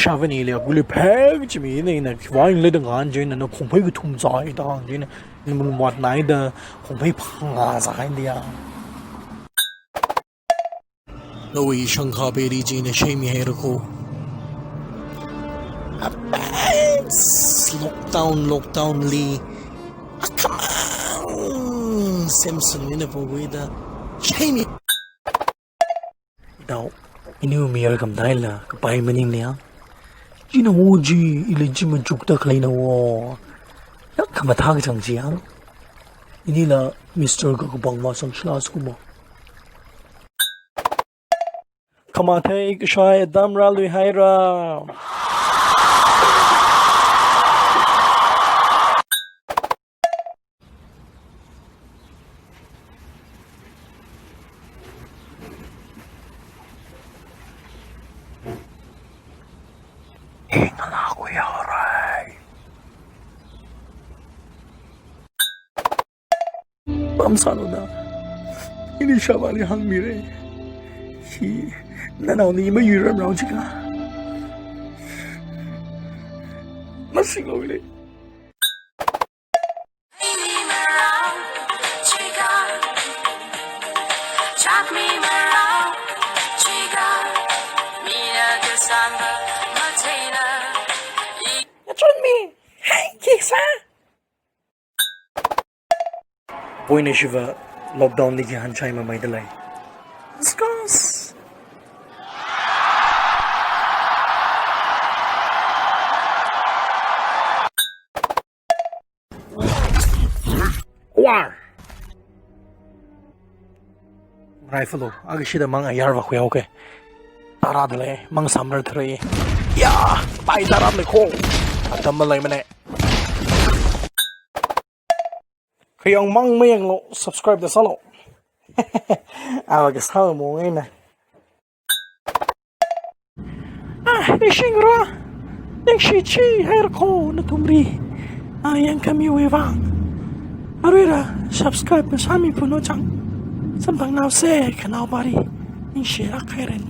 ชาวันนี้เลยกูเลยแพ้จะมีนี่นะว่าอย่างเล่นงานเจนนะคงไม่ก็ทุ่มใจต่างเจนนะมันวัดไหนเด้อคงไม่พังอาสายเดียวเราอีช่างข้าไปดีจีนะใช่ไหมเฮโรโคlockdownลีcome on Simpsonนี่นะพวกเวด้าใช่ไหมเดาอินี่มีอะไรกันได้ล่ะก็ไปมันนี่เนี่ยจีน่าโอจีอิเลจิมันจุกตะใครนะวะแล้วขมาทางจังจีอ่ะอินี่ละมิสเตอร์ก็บังว่าสังชลาสกุมาขมาเทกชายดำราลุยไฮราเองอะไรกูอยากอะไรบางสันนะอินี่ชาวบ้านหังมีเร่ที่นั่นเอานี่ไม่อยู่รำเราจิกะมาสิงเอาเลยจนมีให้กี่ซะบอยในชีวิตล็อกดาวน์นี่กี่หันใจมาไม่ได้เลยสกอสว้าไรฟลูอากิชิดมังayar va kuya okay tarad le mang samar thre ya pai tarad le kho atam malai mane khayong mang mayang lo subscribe da salo awa ke sa mo ngai na ishingra ning shi chi her ko na tumri ayang kami wewang arira subscribe sa mi puno chang sambang naw se kanal bari ning share khairen